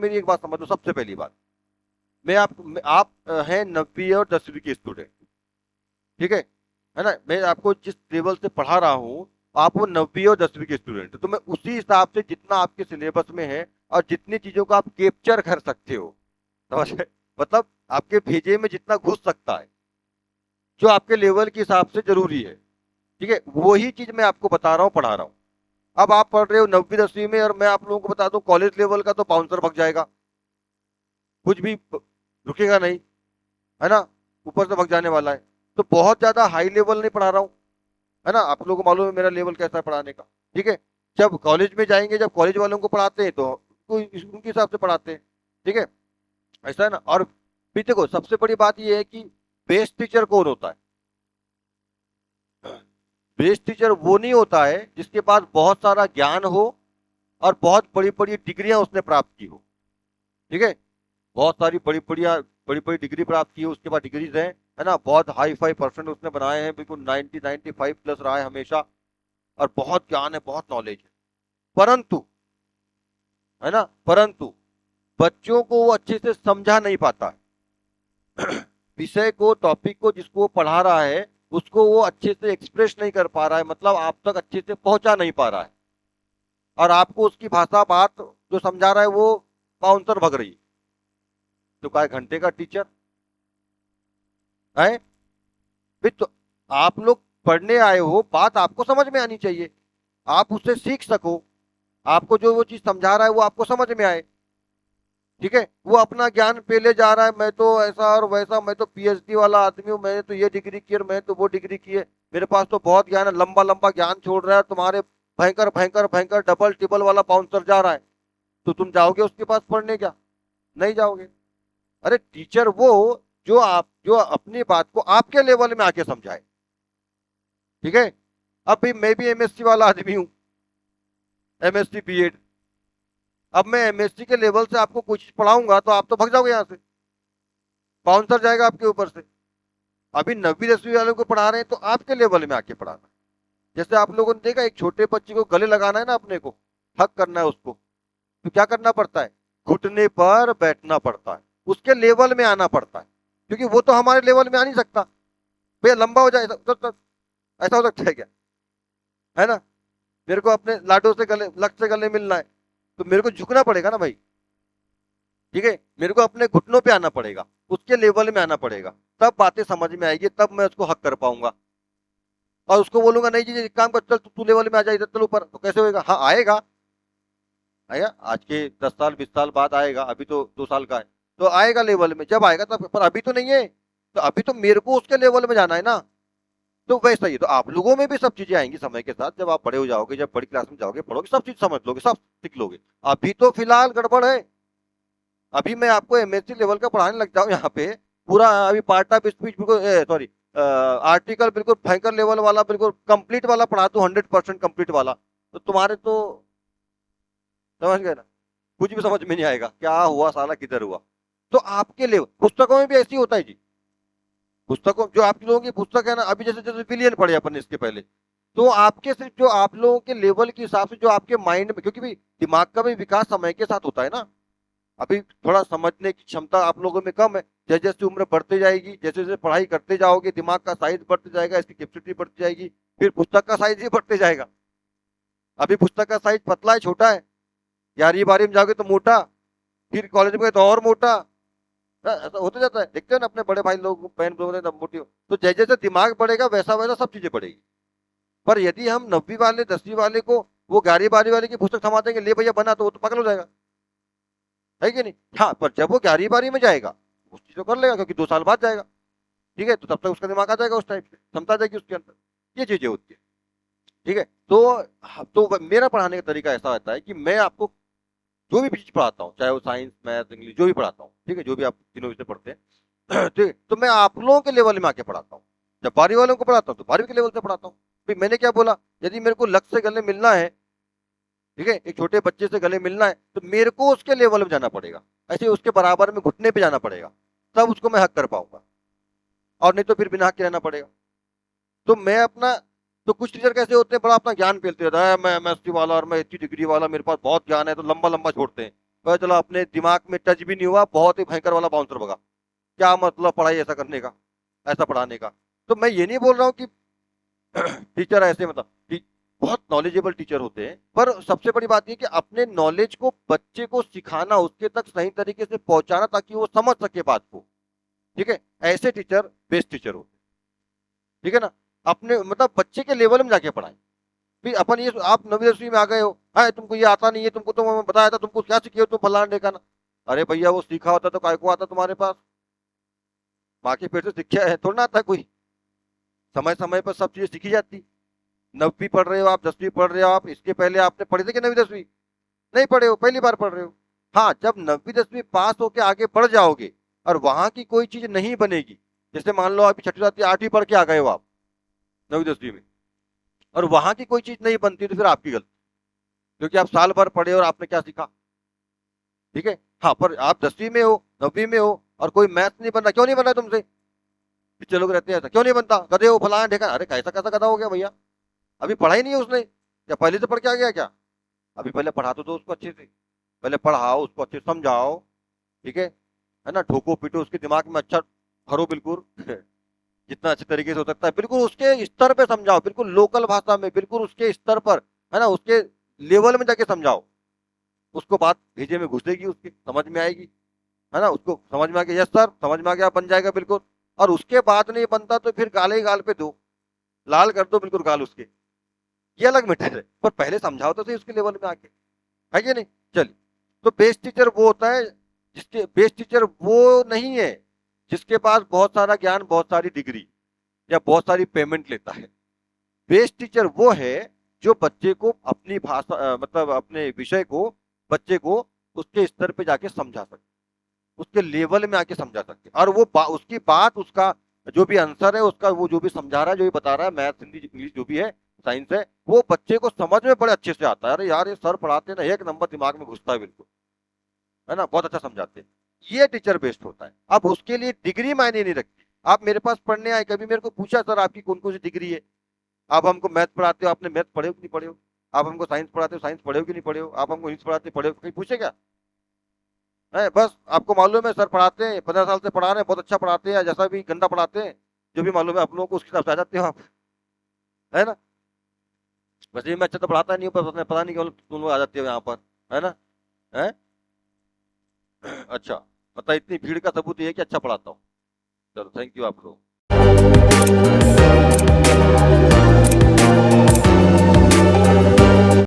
मेरी एक बात समझ लो। सबसे पहली बात, आप हैं 9वीं और 10वीं के स्टूडेंट, ठीक है ना। मैं आपको जिस लेवल से पढ़ा रहा हूँ, आप वो 9वीं और 10वीं के स्टूडेंट, तो मैं उसी हिसाब से जितना आपके सिलेबस में है और जितनी चीजों को आप कैप्चर कर सकते हो, समझ गए? मतलब आपके भेजे में जितना घुस सकता है, जो आपके लेवल के हिसाब से जरूरी है, ठीक है, वही चीज मैं आपको बता रहा हूँ, पढ़ा रहा हूँ। अब आप पढ़ रहे हो 9वीं 10वीं में, और मैं आप लोगों को बता दूं कॉलेज लेवल का, तो बाउंसर भग जाएगा, कुछ भी रुकेगा नहीं, है ना, ऊपर से भग जाने वाला है। तो बहुत ज्यादा हाई लेवल नहीं पढ़ा रहा हूँ, है ना। आप लोगों को मालूम है मेरा लेवल कैसा है पढ़ाने का, ठीक है। जब कॉलेज में जाएंगे, जब कॉलेज वालों को पढ़ाते हैं, तो उनके हिसाब से पढ़ाते हैं, ठीक है, ऐसा है ना। और फिर देखो, सबसे बड़ी बात यह है कि बेस्ट टीचर कौन होता है? बेस्ट टीचर वो नहीं होता है जिसके पास बहुत सारा ज्ञान हो और बहुत बड़ी बड़ी डिग्रियां उसने प्राप्त की हो, ठीक है। बहुत सारी बड़ी बड़ी डिग्री प्राप्त की है, उसके बाद डिग्रीज हैं, है ना, बहुत हाई फाई परसेंट उसने बनाए हैं, बिल्कुल 90 95 प्लस रहा है हमेशा, और बहुत ज्ञान है, बहुत नॉलेज है। परंतु, है ना, परंतु बच्चों को वो अच्छे से समझा नहीं पाता है। विषय को, टॉपिक को जिसको वो पढ़ा रहा है, उसको वो अच्छे से एक्सप्रेस नहीं कर पा रहा है, मतलब आप तक अच्छे से पहुंचा नहीं पा रहा है, और आपको उसकी भाषा बात जो समझा रहा है वो बाउंसर भग रही है। तो क्या घंटे का टीचर है? फिर तो आप लोग पढ़ने आए हो, बात आपको समझ में आनी चाहिए, आप उससे सीख सको, आपको जो वो चीज समझा रहा है वो आपको समझ में आए, ठीक है। वो अपना ज्ञान पे ले जा रहा है, मैं तो ऐसा और वैसा, मैं तो पीएचडी वाला आदमी हूँ, मैंने तो ये डिग्री की और मैं तो वो डिग्री की है, मेरे पास तो बहुत ज्ञान है, लंबा लंबा ज्ञान छोड़ रहा है, तुम्हारे भयंकर भयंकर भयंकर डबल टिबल वाला बाउंसर जा रहा है, तो तुम जाओगे उसके पास पढ़ने? क्या नहीं जाओगे? अरे टीचर वो जो अपनी बात को आपके लेवल में आके समझाए, ठीक है। अब भी मैं भी एमएससी वाला आदमी हूँ, एमएससी बीएड। अब मैं एमएससी के लेवल से आपको कुछ पढ़ाऊंगा तो आप तो भाग जाओगे यहाँ से, बाउंसर जाएगा आपके ऊपर से। अभी 9वीं 10वीं वालों को पढ़ा रहे हैं तो आपके लेवल में आके पढ़ाना। जैसे आप लोगों ने देखा, एक छोटे बच्चे को गले लगाना है ना अपने को, हक करना है उसको, तो क्या करना पड़ता है? घुटने पर बैठना पड़ता है, उसके लेवल में आना पड़ता है, क्योंकि वो तो हमारे लेवल में आ नहीं सकता। भैया लंबा हो जाए तो ऐसा हो सकता है क्या? है ना। मेरे को अपने लाडो से गले, लक से गले मिलना है, तो मेरे को झुकना पड़ेगा ना भाई, ठीक है। मेरे को अपने घुटनों पे आना पड़ेगा, उसके लेवल में आना पड़ेगा, तब बातें समझ में आएगी, तब मैं उसको हक कर पाऊंगा। और उसको बोलूंगा नहीं जी, एक काम कर, चल तू लेवल में आ जा, इधर चल ऊपर, तो कैसे होएगा? हाँ आएगा, आएगा, आज के 10 साल 20 साल बाद आएगा, अभी तो 2 साल का है, तो आएगा लेवल में, जब आएगा तब, पर अभी तो नहीं है। तो अभी तो मेरे को उसके लेवल में जाना है ना। तो वैसा ही तो आप लोगों में भी सब चीजें आएंगी समय के साथ, जब आप बड़े हो जाओगे, जब बड़ी क्लास में जाओगे, पढ़ोगे, सब चीज समझ लोगे, सब सीख लोगे। अभी तो फिलहाल गड़बड़ है। अभी मैं आपको एमएससी लेवल का पढ़ाने लग जाऊं यहाँ पे, पूरा अभी पार्ट ऑफ स्पीच बिल्कुल, सॉरी, आर्टिकल बिल्कुल भयंकर लेवल वाला, बिल्कुल कंप्लीट वाला पढ़ा दूं, 100% कंप्लीट वाला, तो तुम्हारे तो, समझ गए ना, कुछ भी समझ में नहीं आएगा, क्या हुआ साला, किधर हुआ। तो आपके लेवल, पुस्तकों में भी ऐसी होता है जी। पुस्तकों, जो आप लोगों की पुस्तक है ना, अभी जैसे जैसे विलियन पढ़े अपन इसके पहले, तो आपके सिर्फ जो आप लोगों के लेवल के हिसाब से जो आपके माइंड में, क्योंकि भी दिमाग का भी विकास समय के साथ होता है ना। अभी थोड़ा समझने की क्षमता आप लोगों में कम है, जैसे जैसे उम्र बढ़ते जाएगी, जैसे जैसे पढ़ाई करते जाओगे, दिमाग का साइज बढ़ते जाएगा, इसकी कैपेसिटी बढ़ती जाएगी, फिर पुस्तक का साइज ही बढ़ते जाएगा। अभी पुस्तक का साइज पतला है, छोटा है, 11वीं 12वीं में जाओगे तो मोटा, फिर कॉलेज में गए तो और मोटा। ऐसा होते जाता है, देखते हो ना अपने बड़े भाई लोग, बहन लोग ने मोटी हो, तो जैसे जैसे दिमाग बढ़ेगा वैसा वैसा सब चीजें बढ़ेगी। पर यदि हम 9वीं वाले 10वीं वाले को वो 11वीं 12वीं वाले की पुस्तक थमा देंगे, ले भैया बना, तो वो तो पागल हो जाएगा, है कि नहीं? हाँ, पर जब वो 11वीं 12वीं में जाएगा, उस चीज को कर लेगा, क्योंकि 2 साल बाद जाएगा, ठीक है, तो तब तक उसका दिमाग आ जाएगा, उस टाइप से क्षमता आ जाएगी उसके अंदर। ये चीजें होती है, ठीक है। तो मेरा पढ़ाने का तरीका ऐसा होता है कि मैं आपको जो भी चीज पढ़ाता हूँ, चाहे वो साइंस मैथ इंग्लिश जो भी पढ़ाता हूँ, ठीक है, जो भी आप तीनों विषय पढ़ते हैं, ठीक है, तो मैं आप लोगों के लेवल में आके पढ़ाता हूँ। जब 12वीं वालों को पढ़ाता हूँ तो 12वीं के लेवल से पढ़ाता हूँ। फिर मैंने क्या बोला, यदि मेरे को लक्ष्य से गले मिलना है, ठीक है, एक छोटे बच्चे से गले मिलना है, तो मेरे को उसके लेवल में जाना पड़ेगा, ऐसे उसके बराबर में घुटने पे जाना पड़ेगा, तब उसको मैं हक कर पाऊंगा, और नहीं तो फिर बिना हक के रहना पड़ेगा। तो मैं अपना, तो कुछ टीचर कैसे होते हैं, बड़ा अपना ज्ञान फैलते रहता है, मैं एमएससी वाला और मैं इतनी डिग्री वाला, मेरे पास बहुत ज्ञान है, तो लंबा लंबा छोड़ते हैं। पता चला अपने दिमाग में टच भी नहीं हुआ, बहुत ही भयंकर वाला बाउंसर भगा। क्या मतलब पढ़ाई ऐसा करने का, ऐसा पढ़ाने का। तो मैं ये नहीं बोल रहा हूँ कि टीचर ऐसे मतलब बहुत नॉलेजेबल टीचर होते हैं, पर सबसे बड़ी बात ये कि अपने नॉलेज को बच्चे को सिखाना, उसके तक सही तरीके से पहुंचाना ताकि वो समझ सके बात को। ठीक है, ऐसे टीचर बेस्ट टीचर होते हैं। ठीक है ना, अपने मतलब बच्चे के लेवल में जाके पढ़ाएं। फिर अपन ये आप 9वीं 10वीं में आ गए हो, हाँ तुमको ये आता नहीं है, तुमको तो मैं बताया था, तुमको क्या सीखे हो तुम फलाना ढेकाना। अरे भैया वो सीखा होता तो काय को आता तुम्हारे पास, माँ के पेट से सीखा है थोड़ा ना आता कोई। समय समय पर सब चीजें सीखी जाती। 9वीं पढ़ रहे हो आप, 10वीं पढ़ रहे हो आप, इसके पहले आपने पढ़े थे कि 9वीं 10वीं? नहीं पढ़े हो, पहली बार पढ़ रहे हो। हाँ, जब 9वीं 10वीं पास होके आगे बढ़ जाओगे और वहां की कोई चीज नहीं बनेगी, जैसे मान लो अभी 6ठी 7वीं 8वीं पढ़ के आ गए हो आप 9वीं 10वीं में, और वहां की कोई चीज नहीं बनती, तो फिर आपकी गलती, क्योंकि आप साल भर पढ़े और आपने क्या सीखा। ठीक है, हाँ, पर आप 10वीं में हो, 9वीं में हो, और कोई मैथ नहीं बन रहा, क्यों नहीं बन रहा तुमसे? पिछले लोग रहते हैं ऐसा, क्यों नहीं बनता, गधे हो फलाना ढेका। अरे कैसा कैसा गधा हो गया भैया, अभी पढ़ा ही नहीं है उसने, क्या पहले से पढ़ के आ गया क्या? अभी पहले पढ़ा तो दो उसको अच्छे से, पहले पढ़ाओ उसको, अच्छे से समझाओ। ठीक है ना, ठोको पीटो उसके दिमाग में, अच्छा भरो बिल्कुल जितना अच्छे तरीके से हो सकता है, बिल्कुल उसके स्तर पे समझाओ, बिल्कुल लोकल भाषा में, बिल्कुल उसके स्तर पर, है ना, उसके लेवल में जाके समझाओ। उसको बात भेजे में घुसेगी, उसके समझ में आएगी, है ना, उसको समझ में आ गया, यस सर समझ में आ गया, बन जाएगा बिल्कुल। और उसके बाद नहीं बनता तो फिर गाले ही गाल पे दो, लाल कर दो बिल्कुल गाल उसके, ये अलग मैटर है, पर पहले समझाओ तो सही उसके लेवल में आके, है कि नहीं। चलिए, तो बेस्ट टीचर वो होता है जिसके, बेस्ट टीचर वो नहीं है जिसके पास बहुत सारा ज्ञान, बहुत सारी डिग्री या बहुत सारी पेमेंट लेता है। बेस्ट टीचर वो है जो बच्चे को अपनी भाषा मतलब अपने विषय को बच्चे को उसके स्तर पे जाके समझा सके, उसके लेवल में आके समझा सके, और वो उसकी बात, उसका जो भी आंसर है, उसका वो जो भी समझा रहा है, जो भी बता रहा है, मैथ हिंदी इंग्लिश जो भी है, साइंस है, वो बच्चे को समझ में बड़े अच्छे से आता है। अरे यार ये सर पढ़ाते हैं ना, एक नंबर दिमाग में घुसता है बिल्कुल, है ना, बहुत अच्छा समझाते हैं। ये टीचर बेस्ट होता है। अब उसके लिए डिग्री मायने नहीं रखती। आप मेरे पास पढ़ने आए, कभी मेरे को पूछा सर आपकी कौन कौन सी डिग्री है? आप हमको मैथ पढ़ाते हो, आपने मैथ पढ़े हो कि नहीं पढ़े हो? आप हमको साइंस पढ़ाते हो, साइंस पढ़े हो कि नहीं पढ़े हो? आप हमको इंग्लिश पढ़ाते पढ़े हो, कहीं पूछे क्या? है बस आपको मालूम है सर पढ़ाते हैं, 15 साल से पढ़ा रहे हैं, बहुत अच्छा पढ़ाते हैं, जैसा भी गंदा पढ़ाते हैं, जो भी मालूम है आप लोगों को उसके हिसाब से आ जाते हो आप, है ना। वैसे मैं अच्छा तो पढ़ाता नहीं हूँ, पर पता नहीं क्यों तुम लोग आ जाते हो यहाँ पर, है ना। है अच्छा, मतलब इतनी भीड़ का सबूत ये है कि अच्छा पढ़ाता हूँ। चलो थैंक यू आप लोग।